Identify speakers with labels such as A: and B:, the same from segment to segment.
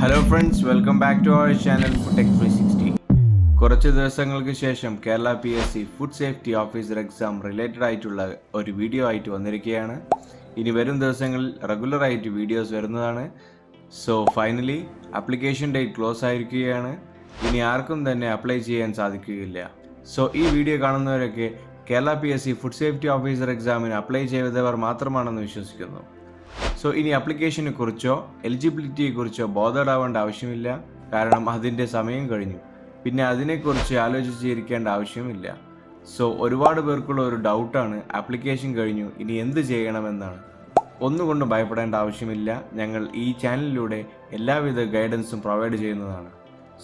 A: Hello friends, welcome back to our channel Futech 360. കുറച്ച് ദിവസങ്ങൾക്ക് ശേഷം Kerala PSC food safety officer exam related ആയിട്ടുള്ള ഒരു വീഡിയോ ആയിട്ട് വന്നിരിക്കുകയാണ്. ഇനി വരും ദിവസങ്ങളിൽ റെഗുലറായിട്ട് വീഡിയോസ് വരുന്നതാണ്. So finally application date close ആയിരിക്കുകയാണ്. ഇനി ആർക്കും തന്നെ അപ്ലൈ ചെയ്യാൻ സാധിക്കുകയില്ല. സോ ഈ വീഡിയോ കാണുന്നവരൊക്കെ Kerala PSC food safety officer എക്സാമിന് അപ്ലൈ ചെയ്തവർ മാത്രമാണെന്ന് വിശ്വസിക്കുന്നു. സോ ഇനി അപ്ലിക്കേഷനെ കുറിച്ചോ എലിജിബിലിറ്റിയെ കുറിച്ചോ ബോധേഡാവേണ്ട ആവശ്യമില്ല, കാരണം അതിൻ്റെ സമയം കഴിഞ്ഞു. പിന്നെ അതിനെക്കുറിച്ച് ആലോചിച്ചിരിക്കേണ്ട ആവശ്യമില്ല. സോ ഒരുപാട് പേർക്കുള്ള ഒരു ഡൗട്ടാണ്, ആപ്ലിക്കേഷൻ കഴിഞ്ഞു ഇനി എന്ത് ചെയ്യണമെന്നാണ്. ഒന്നുകൊണ്ടും ഭയപ്പെടേണ്ട ആവശ്യമില്ല. ഞങ്ങൾ ഈ ചാനലിലൂടെ എല്ലാവിധ ഗൈഡൻസും പ്രൊവൈഡ് ചെയ്യുന്നതാണ്.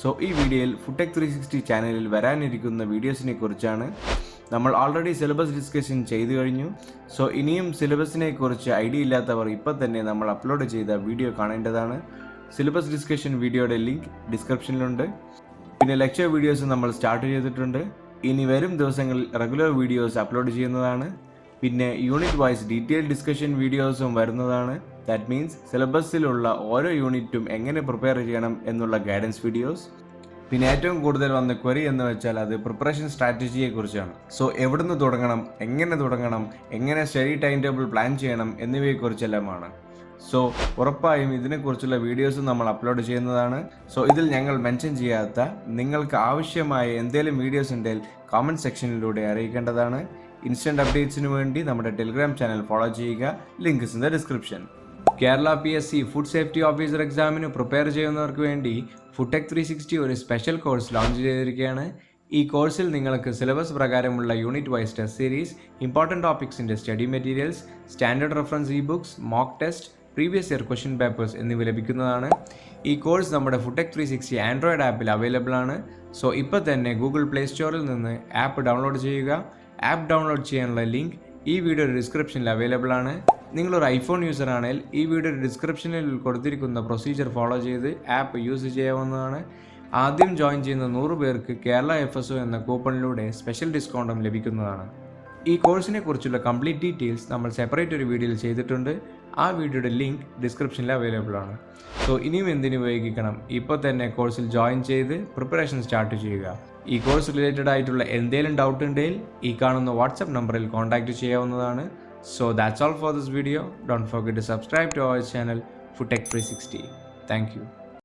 A: സോ ഈ വീഡിയോയിൽ ഫുടെക് 360 ചാനലിൽ വരാനിരിക്കുന്ന വീഡിയോസിനെ കുറിച്ചാണ്. നമ്മൾ ഓൾറെഡി സിലബസ് ഡിസ്കഷൻ ചെയ്തു കഴിഞ്ഞു. സോ ഇനിയും സിലബസിനെ കുറിച്ച് ഐഡിയ ഇല്ലാത്തവർ ഇപ്പം തന്നെ നമ്മൾ അപ്ലോഡ് ചെയ്ത വീഡിയോ കാണേണ്ടതാണ്. സിലബസ് ഡിസ്കഷൻ വീഡിയോയുടെ ലിങ്ക് ഡിസ്ക്രിപ്ഷനിലുണ്ട്. പിന്നെ ലെക്ചർ വീഡിയോസ് നമ്മൾ സ്റ്റാർട്ട് ചെയ്തിട്ടുണ്ട്. ഇനി വരും ദിവസങ്ങളിൽ റെഗുലർ വീഡിയോസ് അപ്ലോഡ് ചെയ്യുന്നതാണ്. പിന്നെ യൂണിറ്റ് വൈസ് ഡീറ്റെയിൽ ഡിസ്കഷൻ വീഡിയോസും വരുന്നതാണ്. ദാറ്റ് മീൻസ് സിലബസിലുള്ള ഓരോ യൂണിറ്റും എങ്ങനെ പ്രിപ്പയർ ചെയ്യണം എന്നുള്ള ഗൈഡൻസ് വീഡിയോസ്. പിന്നെ ഏറ്റവും കൂടുതൽ വന്ന ക്വറി എന്ന് വെച്ചാൽ അത് പ്രിപ്പറേഷൻ സ്ട്രാറ്റജിയെ കുറിച്ചാണ്. സോ എവിടുന്ന് തുടങ്ങണം, എങ്ങനെ സ്റ്റഡി ടൈം ടേബിൾ പ്ലാൻ ചെയ്യണം എന്നിവയെക്കുറിച്ചെല്ലാമാണ്. സോ ഉറപ്പായും ഇതിനെക്കുറിച്ചുള്ള വീഡിയോസും നമ്മൾ അപ്ലോഡ് ചെയ്യുന്നതാണ്. സോ ഇതിൽ ഞങ്ങൾ മെൻഷൻ ചെയ്യാത്ത നിങ്ങൾക്ക് ആവശ്യമായ എന്തെങ്കിലും വീഡിയോസ് ഉണ്ടെങ്കിൽ കമൻറ്റ് സെക്ഷനിലൂടെ അറിയിക്കേണ്ടതാണ്. ഇൻസ്റ്റൻറ്റ് അപ്ഡേറ്റ്സിന് വേണ്ടി നമ്മുടെ ടെലിഗ്രാം ചാനൽ ഫോളോ ചെയ്യുക. Link in the description. Kerala PSC food safety officer എക്സാമിന് പ്രിപ്പയർ ചെയ്യുന്നവർക്ക് വേണ്ടി ഫുടെക് 360 ഒരു സ്പെഷ്യൽ കോഴ്സ് ലോഞ്ച് ചെയ്തിരിക്കുകയാണ്. ഈ കോഴ്സിൽ നിങ്ങൾക്ക് സിലബസ് പ്രകാരമുള്ള unit wise test series, important ടോപ്പിക്സിൻ്റെ study materials, standard reference books, mock test, previous year question papers എന്നിവ ലഭിക്കുന്നതാണ്. ഈ കോഴ്സ് നമ്മുടെ ഫുടെക് 360 ആൻഡ്രോയിഡ് ആപ്പിൽ അവൈലബിൾ ആണ്. സോ ഇപ്പോൾ തന്നെ ഗൂഗിൾ പ്ലേ സ്റ്റോറിൽ നിന്ന് ആപ്പ് ഡൗൺലോഡ് ചെയ്യുക. ആപ്പ് ഡൗൺലോഡ് ചെയ്യാനുള്ള ലിങ്ക് ഈ വീഡിയോയുടെ ഡിസ്ക്രിപ്ഷനിൽ അവൈലബിൾ ആണ്. നിങ്ങളൊരു ഐഫോൺ യൂസർ ആണെങ്കിൽ ഈ വീഡിയോയുടെ ഡിസ്ക്രിപ്ഷനിൽ കൊടുത്തിരിക്കുന്ന പ്രൊസീജിയർ ഫോളോ ചെയ്ത് ആപ്പ് യൂസ് ചെയ്യാവുന്നതാണ്. ആദ്യം ജോയിൻ ചെയ്യുന്ന 100 പേർക്ക് കേരള FSO എന്ന കൂപ്പണിലൂടെ സ്പെഷ്യൽ ഡിസ്കൗണ്ടും ലഭിക്കുന്നതാണ്. ഈ കോഴ്സിനെ കുറിച്ചുള്ള കംപ്ലീറ്റ് ഡീറ്റെയിൽസ് നമ്മൾ സെപ്പറേറ്റ് ഒരു വീഡിയോയിൽ ചെയ്തിട്ടുണ്ട്. ആ വീഡിയോയുടെ ലിങ്ക് ഡിസ്ക്രിപ്ഷനിൽ അവൈലബിൾ ആണ്. സോ ഇനിയും എന്തിനു ഉപയോഗിക്കണം, ഇപ്പോൾ തന്നെ കോഴ്സിൽ ജോയിൻ ചെയ്ത് പ്രിപ്പറേഷൻ സ്റ്റാർട്ട് ചെയ്യുക. ഈ കോഴ്സ് റിലേറ്റഡ് ആയിട്ടുള്ള എന്തെങ്കിലും ഡൗട്ട് ഉണ്ടെങ്കിൽ ഈ കാണുന്ന വാട്സപ്പ് നമ്പറിൽ കോൺടാക്റ്റ് ചെയ്യാവുന്നതാണ്. So that's all for this video. Don't forget to subscribe to our channel FuTech 360. Thank you.